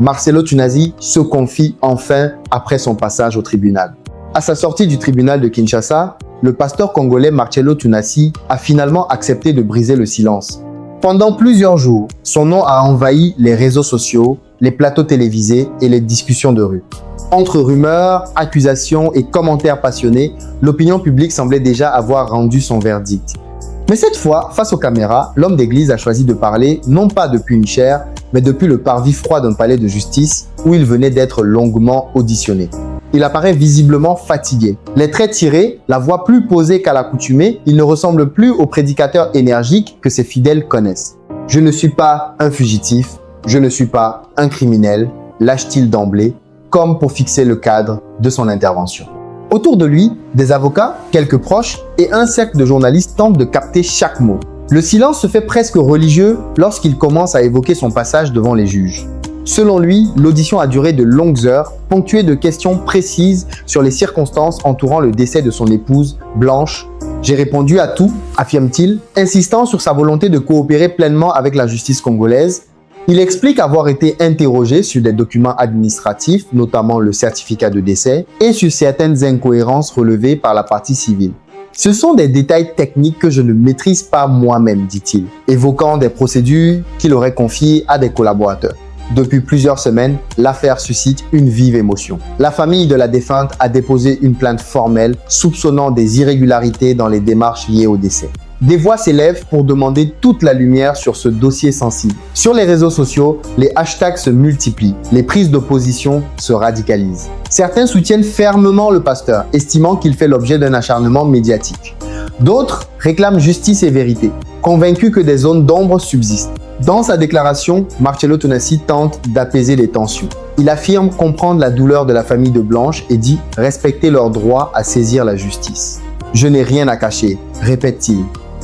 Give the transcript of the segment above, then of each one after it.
Marcelo Tunasi se confie enfin après son passage au tribunal. À sa sortie du tribunal de Kinshasa, le pasteur congolais Marcelo Tunasi a finalement accepté de briser le silence. Pendant plusieurs jours, son nom a envahi les réseaux sociaux, les plateaux télévisés et les discussions de rue. Entre rumeurs, accusations et commentaires passionnés, l'opinion publique semblait déjà avoir rendu son verdict. Mais cette fois, face aux caméras, l'homme d'église a choisi de parler non pas depuis une chaire, mais depuis le parvis froid d'un palais de justice où il venait d'être longuement auditionné. Il apparaît visiblement fatigué. Les traits tirés, la voix plus posée qu'à l'accoutumée, il ne ressemble plus au prédicateur énergique que ses fidèles connaissent. « Je ne suis pas un fugitif, je ne suis pas un criminel », lâche-t-il d'emblée, comme pour fixer le cadre de son intervention. Autour de lui, des avocats, quelques proches et un cercle de journalistes tentent de capter chaque mot. Le silence se fait presque religieux lorsqu'il commence à évoquer son passage devant les juges. Selon lui, l'audition a duré de longues heures, ponctuée de questions précises sur les circonstances entourant le décès de son épouse, Blanche. « J'ai répondu à tout », affirme-t-il, insistant sur sa volonté de coopérer pleinement avec la justice congolaise. Il explique avoir été interrogé sur des documents administratifs, notamment le certificat de décès, et sur certaines incohérences relevées par la partie civile. Ce sont des détails techniques que je ne maîtrise pas moi-même, dit-il, évoquant des procédures qu'il aurait confiées à des collaborateurs. Depuis plusieurs semaines, l'affaire suscite une vive émotion. La famille de la défunte a déposé une plainte formelle soupçonnant des irrégularités dans les démarches liées au décès. Des voix s'élèvent pour demander toute la lumière sur ce dossier sensible. Sur les réseaux sociaux, les hashtags se multiplient, les prises d'opposition se radicalisent. Certains soutiennent fermement le pasteur, estimant qu'il fait l'objet d'un acharnement médiatique. D'autres réclament justice et vérité, convaincus que des zones d'ombre subsistent. Dans sa déclaration, Marcelo Tunasi tente d'apaiser les tensions. Il affirme comprendre la douleur de la famille de Blanche et dit respecter leur droit à saisir la justice. « Je n'ai rien à cacher », répète-t-il.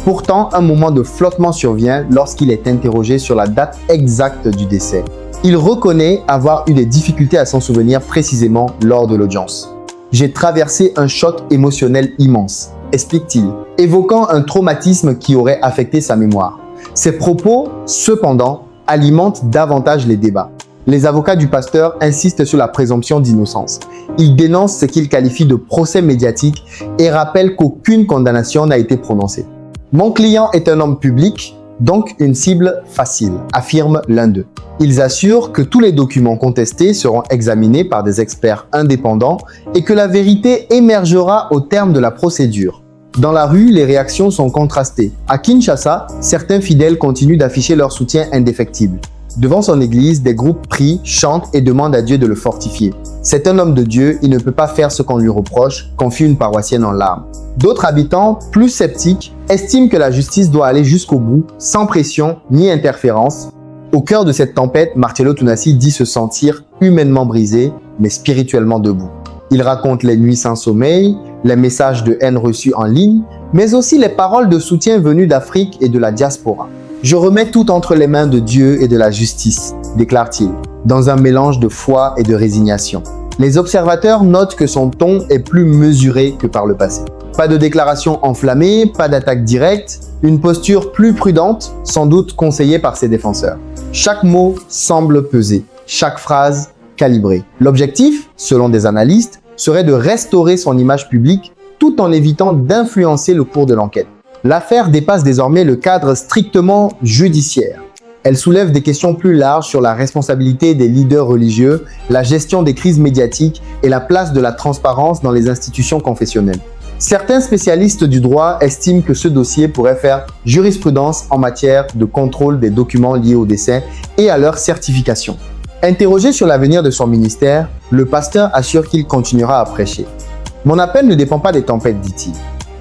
Pourtant, un moment de flottement survient lorsqu'il est interrogé sur la date exacte du décès. Il reconnaît avoir eu des difficultés à s'en souvenir précisément lors de l'audience. « J'ai traversé un choc émotionnel immense », explique-t-il, évoquant un traumatisme qui aurait affecté sa mémoire. Ces propos, cependant, alimentent davantage les débats. Les avocats du pasteur insistent sur la présomption d'innocence. Ils dénoncent ce qu'ils qualifient de procès médiatique et rappellent qu'aucune condamnation n'a été prononcée. « Mon client est un homme public, donc une cible facile », affirme l'un d'eux. Ils assurent que tous les documents contestés seront examinés par des experts indépendants et que la vérité émergera au terme de la procédure. Dans la rue, les réactions sont contrastées. À Kinshasa, certains fidèles continuent d'afficher leur soutien indéfectible. Devant son église, des groupes prient, chantent et demandent à Dieu de le fortifier. C'est un homme de Dieu, il ne peut pas faire ce qu'on lui reproche, confie une paroissienne en larmes. D'autres habitants, plus sceptiques, estiment que la justice doit aller jusqu'au bout, sans pression ni interférence. Au cœur de cette tempête, Marcelo Tunasi dit se sentir humainement brisé, mais spirituellement debout. Il raconte les nuits sans sommeil, les messages de haine reçus en ligne, mais aussi les paroles de soutien venues d'Afrique et de la diaspora. « Je remets tout entre les mains de Dieu et de la justice », déclare-t-il, dans un mélange de foi et de résignation. Les observateurs notent que son ton est plus mesuré que par le passé. Pas de déclaration enflammée, pas d'attaque directe, une posture plus prudente, sans doute conseillée par ses défenseurs. Chaque mot semble peser, chaque phrase calibrée. L'objectif, selon des analystes, serait de restaurer son image publique tout en évitant d'influencer le cours de l'enquête. L'affaire dépasse désormais le cadre strictement judiciaire. Elle soulève des questions plus larges sur la responsabilité des leaders religieux, la gestion des crises médiatiques et la place de la transparence dans les institutions confessionnelles. Certains spécialistes du droit estiment que ce dossier pourrait faire jurisprudence en matière de contrôle des documents liés au décès et à leur certification. Interrogé sur l'avenir de son ministère, le pasteur assure qu'il continuera à prêcher. « Mon appel ne dépend pas des tempêtes », dit-il.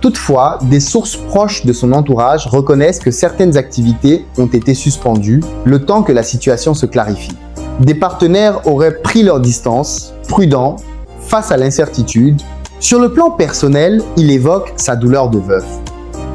Toutefois, des sources proches de son entourage reconnaissent que certaines activités ont été suspendues le temps que la situation se clarifie. Des partenaires auraient pris leur distance, prudents, face à l'incertitude. Sur le plan personnel, il évoque sa douleur de veuf.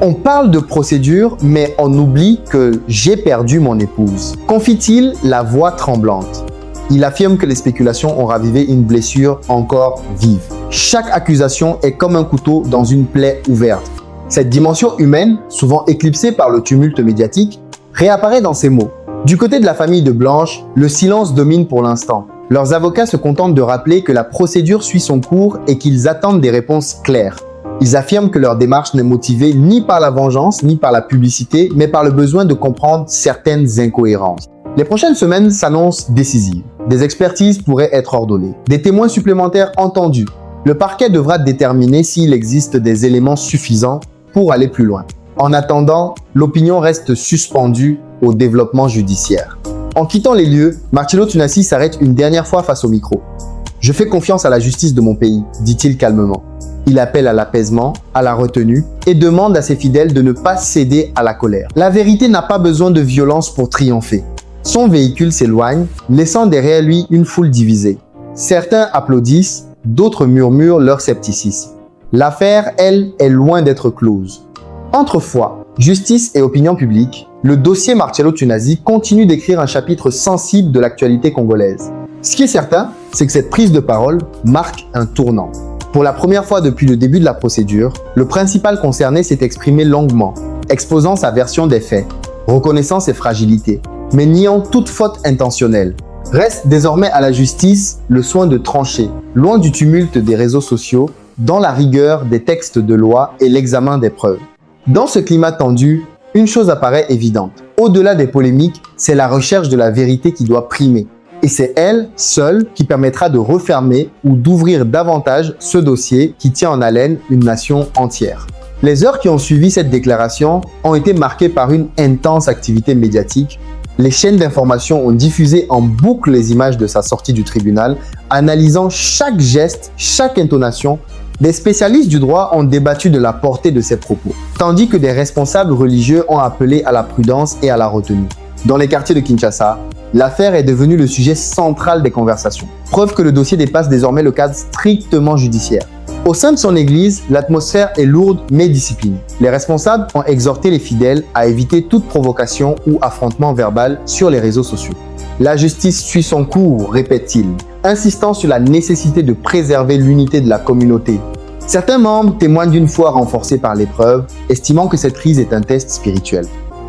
On parle de procédure, mais on oublie que j'ai perdu mon épouse, confie-t-il, la voix tremblante. Il affirme que les spéculations ont ravivé une blessure encore vive. Chaque accusation est comme un couteau dans une plaie ouverte. Cette dimension humaine, souvent éclipsée par le tumulte médiatique, réapparaît dans ces mots. Du côté de la famille de Blanche, le silence domine pour l'instant. Leurs avocats se contentent de rappeler que la procédure suit son cours et qu'ils attendent des réponses claires. Ils affirment que leur démarche n'est motivée ni par la vengeance, ni par la publicité, mais par le besoin de comprendre certaines incohérences. Les prochaines semaines s'annoncent décisives. Des expertises pourraient être ordonnées, des témoins supplémentaires entendus. Le parquet devra déterminer s'il existe des éléments suffisants pour aller plus loin. En attendant, l'opinion reste suspendue au développement judiciaire. En quittant les lieux, Marcello Tunasi s'arrête une dernière fois face au micro. « Je fais confiance à la justice de mon pays », dit-il calmement. Il appelle à l'apaisement, à la retenue et demande à ses fidèles de ne pas céder à la colère. La vérité n'a pas besoin de violence pour triompher. Son véhicule s'éloigne, laissant derrière lui une foule divisée. Certains applaudissent, d'autres murmurent leur scepticisme. L'affaire, elle, est loin d'être close. Entre foi, justice et opinion publique, le dossier Marcello Tunasi continue d'écrire un chapitre sensible de l'actualité congolaise. Ce qui est certain, c'est que cette prise de parole marque un tournant. Pour la première fois depuis le début de la procédure, le principal concerné s'est exprimé longuement, exposant sa version des faits, reconnaissant ses fragilités, mais niant toute faute intentionnelle. Reste désormais à la justice le soin de trancher, loin du tumulte des réseaux sociaux, dans la rigueur des textes de loi et l'examen des preuves. Dans ce climat tendu, une chose apparaît évidente. Au-delà des polémiques, c'est la recherche de la vérité qui doit primer. Et c'est elle, seule, qui permettra de refermer ou d'ouvrir davantage ce dossier qui tient en haleine une nation entière. Les heures qui ont suivi cette déclaration ont été marquées par une intense activité médiatique. Les chaînes d'information ont diffusé en boucle les images de sa sortie du tribunal, analysant chaque geste, chaque intonation. Des spécialistes du droit ont débattu de la portée de ses propos, tandis que des responsables religieux ont appelé à la prudence et à la retenue. Dans les quartiers de Kinshasa, l'affaire est devenue le sujet central des conversations. Preuve que le dossier dépasse désormais le cadre strictement judiciaire. Au sein de son église, l'atmosphère est lourde mais disciplinée. Les responsables ont exhorté les fidèles à éviter toute provocation ou affrontement verbal sur les réseaux sociaux. La justice suit son cours, répète-t-il, insistant sur la nécessité de préserver l'unité de la communauté. Certains membres témoignent d'une foi renforcée par l'épreuve, estimant que cette crise est un test spirituel.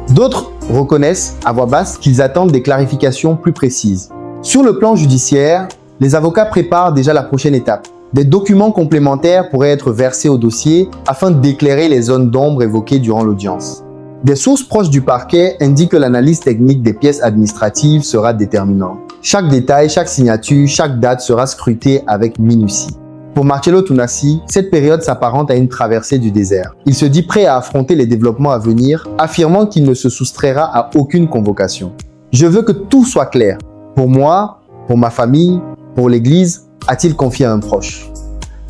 D'autres reconnaissent à voix basse qu'ils attendent des clarifications plus précises. Sur le plan judiciaire, les avocats préparent déjà la prochaine étape. Des documents complémentaires pourraient être versés au dossier afin d'éclairer les zones d'ombre évoquées durant l'audience. Des sources proches du parquet indiquent que l'analyse technique des pièces administratives sera déterminante. Chaque détail, chaque signature, chaque date sera scrutée avec minutie. Pour Marcello Tunasi, cette période s'apparente à une traversée du désert. Il se dit prêt à affronter les développements à venir, affirmant qu'il ne se soustraira à aucune convocation. « Je veux que tout soit clair. Pour moi, pour ma famille, pour l'Église », a-t-il confié à un proche.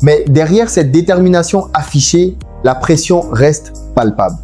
Mais derrière cette détermination affichée, la pression reste palpable.